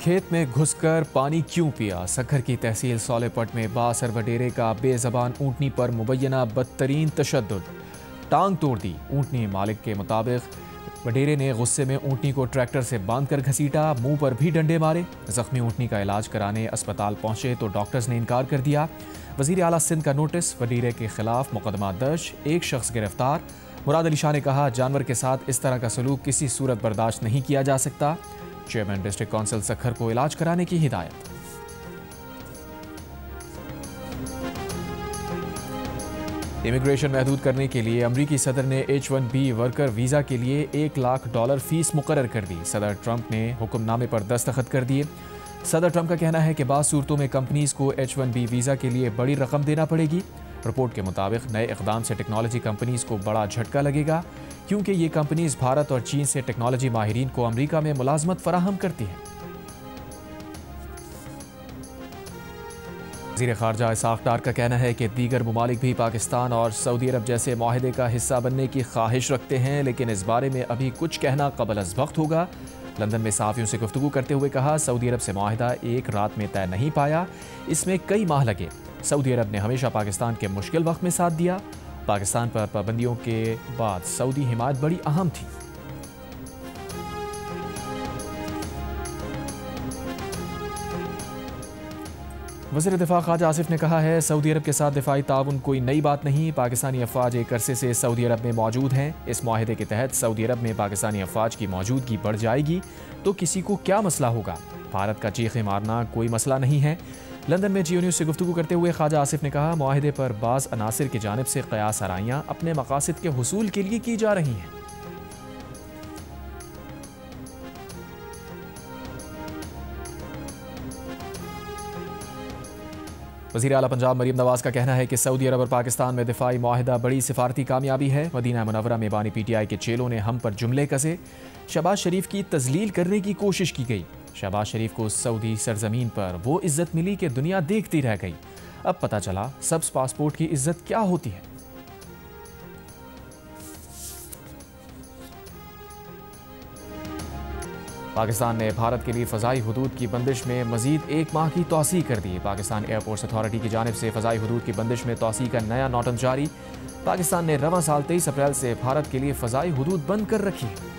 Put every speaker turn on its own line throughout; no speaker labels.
खेत में घुसकर पानी क्यों पिया? सक्खर की तहसील सोलेपट में बासर वडेरे का बेजबान ऊँटनी पर मुबैना बदतरीन तशद्दुद, टांग तोड़ दी। ऊँटनी मालिक के मुताबिक वडेरे ने गुस्से में ऊँटनी को ट्रैक्टर से बांधकर घसीटा, मुंह पर भी डंडे मारे। जख्मी ऊँटनी का इलाज कराने अस्पताल पहुंचे तो डॉक्टर्स ने इनकार कर दिया। वजीर आला सिंध का नोटिस, वडेरे के खिलाफ मुकदमा दर्ज, एक शख्स गिरफ्तार। मुराद अली शाह ने कहा, जानवर के साथ इस तरह का सलूक किसी सूरत बर्दाश्त नहीं किया जा सकता। चेयरमैन डिस्ट्रिक्ट काउंसिल सक्खर को इलाज कराने की हिदायत। इमिग्रेशन महदूद करने के लिए अमरीकी सदर ने H-1B वर्कर वीज़ा के लिए $1 लाख फीस मुकर्रर कर दी। सदर ट्रंप ने हुक्मनामे पर दस्तखत कर दिए। सदर ट्रंप का कहना है कि बाज़ सूरतों में कंपनीज को H-1B वीज़ा के लिए बड़ी रकम देना पड़ेगी। रिपोर्ट के मुताबिक नए इक़दाम से टेक्नोलॉजी कंपनीज को बड़ा झटका लगेगा, क्योंकि ये कंपनीज भारत और चीन से टेक्नोलॉजी माहिरीन को अमरीका में मुलाजमत फराहम करती हैं। वज़ीर ख़ारजा इसाक़ डार का कहना है कि दीगर ममालिक भी पाकिस्तान और सऊदी अरब जैसे माहिदे का हिस्सा बनने की ख्वाहिश रखते हैं, लेकिन इस बारे में अभी कुछ कहना क़बल अज़ वक्त होगा। लंदन में सहाफ़ियों से गुफ्तगू करते हुए कहा, सऊदी अरब से माहिदा एक रात में तय नहीं पाया, इसमें कई माह लगे। सऊदी अरब ने हमेशा पाकिस्तान के मुश्किल वक्त में साथ दिया। पाकिस्तान पर पाबंदियों के बाद सऊदी हिमायत बड़ी अहम थी। वज़ीर दिफा ख्वाजा आसिफ ने कहा है, सऊदी अरब के साथ दिफाई ताउन कोई नई बात नहीं। पाकिस्तानी अफवाज एक अरसे से सऊदी अरब में मौजूद हैं। इस मुआहदे के तहत सऊदी अरब में पाकिस्तानी अफवाज की मौजूदगी बढ़ जाएगी तो किसी को क्या मसला होगा? भारत का चीखे मारना कोई मसला नहीं है। लंदन में जियो न्यूज़ से गुफ्तगू करते हुए ख्वाजा आसिफ ने कहा, मुआहदे पर बाज़ अनासिर की जानिब से क़यास आराइयाँ अपने मकासद के हुसूल के लिए की जा रही हैं। वज़ीर आला पंजाब मरीम नवाज का कहना है कि सऊदी अरब और पाकिस्तान में दिफाई मुआहदा बड़ी सिफारती कामयाबी है। मदीना मुनव्वरा में बानी PTI के चेलों ने हम पर जुमले कसे। शहबाज शरीफ की तजलील करने की कोशिश की गई। शहबाज शरीफ को सऊदी सरजमीन पर वो इज्जत मिली कि दुनिया देखती रह गई। अब पता चला सब्ज पासपोर्ट की इज्जत क्या होती है। पाकिस्तान ने भारत के लिए फ़ज़ाई हुदूद की बंदिश में मज़ीद 1 माह की तौसीह कर दी। पाकिस्तान एयरपोर्ट्स अथॉरिटी की जानिब से फ़ज़ाई हुदूद की बंदिश में तौसीह का नया नोटिस जारी। पाकिस्तान ने रवां साल 23 अप्रैल से भारत के लिए फ़ज़ाई हुदूद बंद कर रखी है।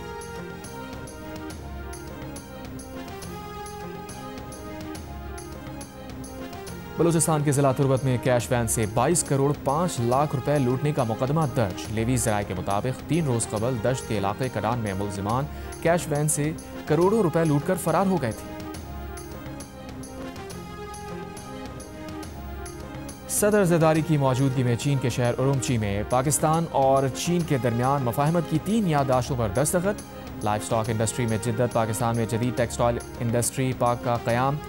बलूचिस्तान के जिला तुर्बत में कैश वैन से 22 करोड़ 5 लाख रुपए लूटने का मुकदमा दर्ज। लेवी ज़राए के मुताबिक 3 रोज़ कबल दश्त के इलाके कडान में मुलजिमान कैश वैन से करोड़ों रुपए लूटकर फरार हो गए थे। सदर ज़रदारी की मौजूदगी में चीन के शहर उरुमची में पाकिस्तान और चीन के दरमियान मफाहमत की 3 याददाश्तों पर दस्तखत। लाइफ स्टॉक इंडस्ट्री में जिद्दत, पाकिस्तान में जदीद टेक्सटाइल इंडस्ट्री पार्क का क़याम।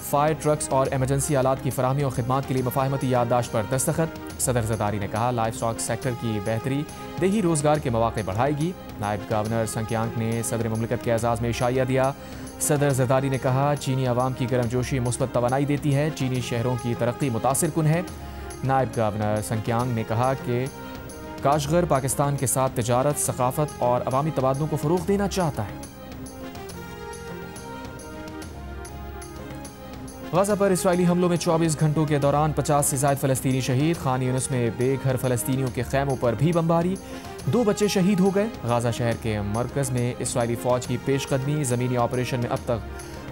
फायर ट्रक्स और एमरजेंसी आलात की फराहमी और खिदमात के लिए मफाहमती याददाश्त पर दस्तखत। सदर ज़रदारी ने कहा, लाइफ स्टॉक सेक्टर की बेहतरी देही रोजगार के मौके बढ़ाएगी। नायब गवर्नर संक्यांक ने सदर मुमलिकत के एजाज़ में इशाया दिया। सदर ज़रदारी ने कहा, चीनी अवाम की गर्मजोशी मुस्बत तवानाई देती है, चीनी शहरों की तरक्की मुतासिर कुन है। नायब गवर्नर संक्यांक ने कहा कि काशगर पाकिस्तान के साथ तिजारत, सकाफत और अवामी तबादलों को फ़रोग़ देना चाहता है। गज़ा पर इसराइली हमलों में 24 घंटों के दौरान 50 से ज़ायद फ़लस्तीनी शहीद। खान यूनिस में बेघर फ़लस्तीनियों के खैमों पर भी बमबारी, 2 बच्चे शहीद हो गए। गज़ा शहर के मरकज़ में इसराइली फ़ौज की पेशकदमी। ज़मीनी ऑपरेशन में अब तक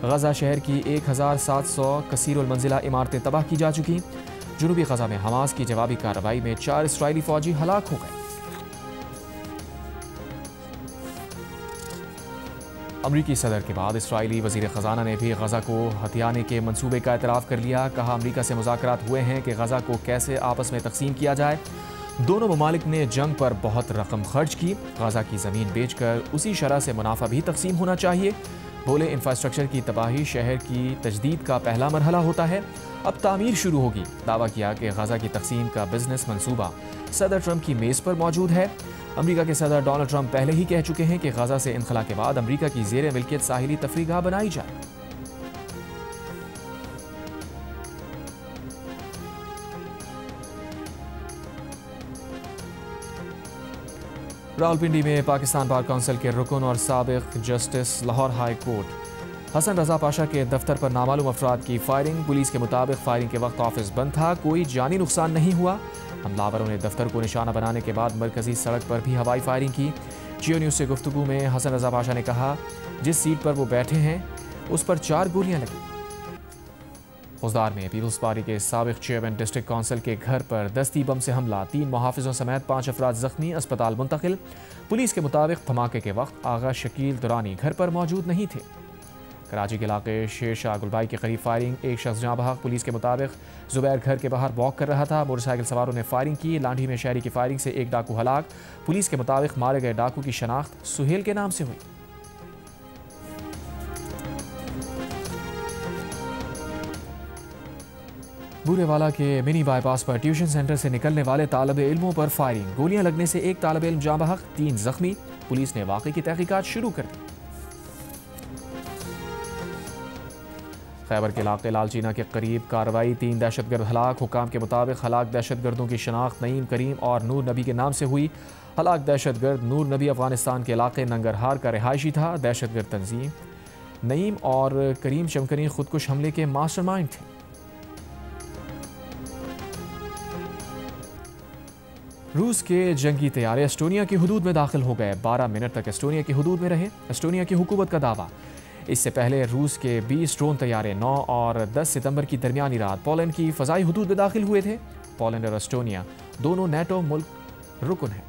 गज़ा शहर की 1700 कसीरुल मंजिला इमारतें तबाह की जा चुकी। जुनूबी गज़ा में हमास की जवाबी कार्रवाई में 4 इसराइली फ़ौजी हलाक हो गए। अमरीकी सदर के बाद इसराइली वज़ीर ख़ज़ाना ने भी गज़ा को हथियाने के मंसूबे का एतराफ़ कर लिया। कहा, अमरीका से मुज़ाकरात हुए हैं कि गज़ा को कैसे आपस में तकसीम किया जाए। दोनों ममालिक ने जंग पर बहुत रकम खर्च की। गज़ा की ज़मीन बेचकर उसी शरह से मुनाफा भी तकसीम होना चाहिए। बोले, इंफ्रास्ट्रक्चर की तबाही शहर की तजदीद का पहला मरहला होता है, अब तामीर शुरू होगी। दावा किया कि गज़ा की तकसीम का बिजनेस मंसूबा सदर ट्रंप की मेज़ पर मौजूद है। अमरीका के सदर डोनाल्ड ट्रंप पहले ही कह चुके हैं कि गज़ा से इनखला के बाद अमरीका की ज़ेर मिल्कियत साहिली तफरीगाह बनाई जाए। रावलपिंडी में पाकिस्तान बार काउंसिल के रुकन और साबिक justice Lahore high court Hasan Raza Pasha के दफ्तर पर नामालूम अफराद की फायरिंग। पुलिस के मुताबिक फायरिंग के वक्त ऑफिस बंद था, कोई जानी नुकसान नहीं हुआ। हमलावरों ने दफ्तर को निशाना बनाने के बाद मरकजी सड़क पर भी हवाई फायरिंग की। जियो न्यूज़ से गुफ्तगू में हसन रजा पाशा ने कहा, जिस सीट पर वो बैठे हैं उस पर 4 गोलियां लगी। खुजदार में पीपल्स पार्टी के साबिक चेयरमैन डिस्ट्रिक्ट काउंसिल के घर पर दस्ती बम से हमला, 3 मुहाफिजों समेत 5 अफराद जख्मी, अस्पताल मुंतकिल। पुलिस के मुताबिक धमाके के वक्त आगा शकील दुरानी घर पर मौजूद नहीं थे। कराची के इलाके शेरशाह गुलबाई के करीब फायरिंग, एक शख्स जहाँ बहक। पुलिस के मुताबिक जुबैर घर के बाहर वॉक कर रहा था, मोटरसाइकिल सवारों ने फायरिंग की। लांढी में शहरी की फायरिंग से एक डाकू हलाक। पुलिस के मुताबिक मारे गए डाकू की शनाख्त सुहेल के नाम से हुई। बूरेवाला के मिनी बाईपास पर ट्यूशन सेंटर से निकलने वाले तालिब इल्मों पर फायरिंग, गोलियां लगने से एक तालिब इल्म जाँ बहक, 3 जख्मी। पुलिस ने वाक़े की तहकीकात शुरू कर दी। खैबर के इलाके लालचीना के करीब कार्रवाई, 3 दहशतगर्द हलाक। हुकाम के मुताबिक हलाक दहशतगर्दों की शनाख्त नईम, करीम और नूर नबी के नाम से हुई। हलाक दहशतगर्द नूर नबी अफगानिस्तान के इलाके नंगरहार का रिहायशी था। दहशतगर्द तंजीम नईम और करीम चमकनी खुदकुश हमले के मास्टरमाइंड थे। रूस के जंगी तैयारे एस्टोनिया की हुदूद में दाखिल हो गए। 12 मिनट तक एस्टोनिया की हुदूद में रहे। एस्टोनिया की हुकूमत का दावा। इससे पहले रूस के 20 ड्रोन तैयारे 9 और 10 सितंबर की दरमियानी रात पोलैंड की फ़ज़ाई हुदूद में दाखिल हुए थे। पोलैंड और एस्टोनिया दोनों नेटो मुल्क रुकन हैं।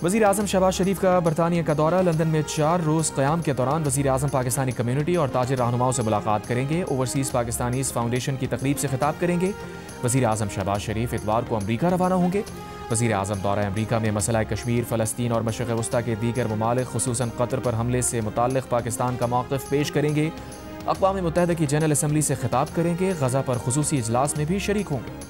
वज़ीर आज़म शहबाज शरीफ का बरतानिया का दौरा। लंदन में 4 रोज़ क़याम के दौरान वज़ीर आज़म पाकिस्तानी कम्यूनिटी और ताजिर रहनुमाओं से मुलाकात करेंगे। ओवरसीज़ पाकिस्तानीज़ फाउंडेशन की तकरीब से खिताब करेंगे। वज़ीर आज़म शहबाज शरीफ इतवार को अमरीका रवाना होंगे। वज़ीर आज़म दौरा अमरीका में मसला कश्मीर, फ़लस्तीन और मशरिक़ वस्ता के दीगर ममालिक खुसूसन कतर पर हमले से मुताल्लिक़ पाकिस्तान का मौक़िफ़ पेश करेंगे। अक़वाम मुत्तहिदा की जनरल असम्बली से खिताब करेंगे। गज़ा पर खुसूसी इजलास में भी शरीक होंगे।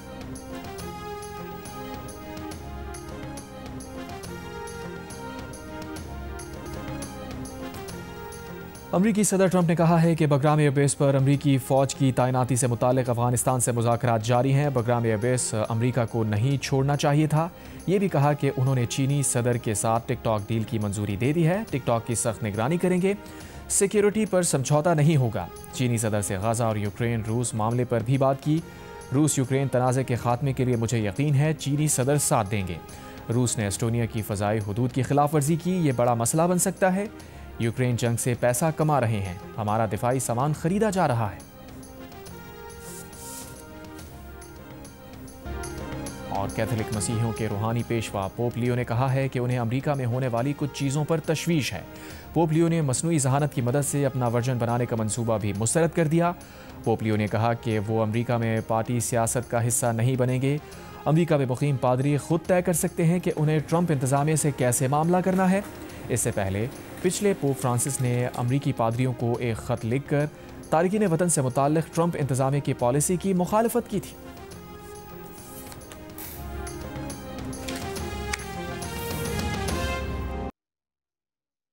अमरीकी सदर ट्रंप ने कहा है कि बगराम एयरबेस पर अमरीकी फ़ौज की तैनाती से मुताल्लिक़ अफ़गानिस्तान से मुज़ाकरात जारी हैं। बगराम एयरबेस अमरीका को नहीं छोड़ना चाहिए था। ये भी कहा कि उन्होंने चीनी सदर के साथ टिकटॉक डील की मंजूरी दे दी है। टिकटॉक की सख्त निगरानी करेंगे। सिक्योरिटी पर समझौता नहीं होगा। चीनी सदर से गज़ा और यूक्रेन रूस मामले पर भी बात की। रूस यूक्रेन तनाज़े के खात्मे के लिए मुझे यकीन है चीनी सदर साथ देंगे। रूस ने एस्टोनिया की फ़ज़ाई हुदूद की खिलाफ वर्जी की। ये बड़ा मसला बन सकता है। यूक्रेन जंग से पैसा कमा रहे हैं, हमारा दिफाई सामान खरीदा जा रहा है। और कैथोलिक मसीहियों के रूहानी पेशवा पोप लियो ने कहा है कि उन्हें अमेरिका में होने वाली कुछ चीज़ों पर तशवीश है। पोप लियो ने मसनूई ज़हानत की मदद से अपना वर्जन बनाने का मंसूबा भी मुस्तरद कर दिया। पोप लियो ने कहा कि वो अमेरिका में पार्टी सियासत का हिस्सा नहीं बनेंगे। अमेरिका में मुकीम पादरी खुद तय कर सकते हैं कि उन्हें ट्रंप इंतज़ामिया से कैसे मामला करना है। इससे पहले पिछले पोप फ्रांसिस ने अमरीकी पादरियों को एक ख़त लिखकर तारिकीन वतन से मुताल्लिक़ ट्रंप इंतज़ामिया की पॉलिसी की मुखालफत की थी।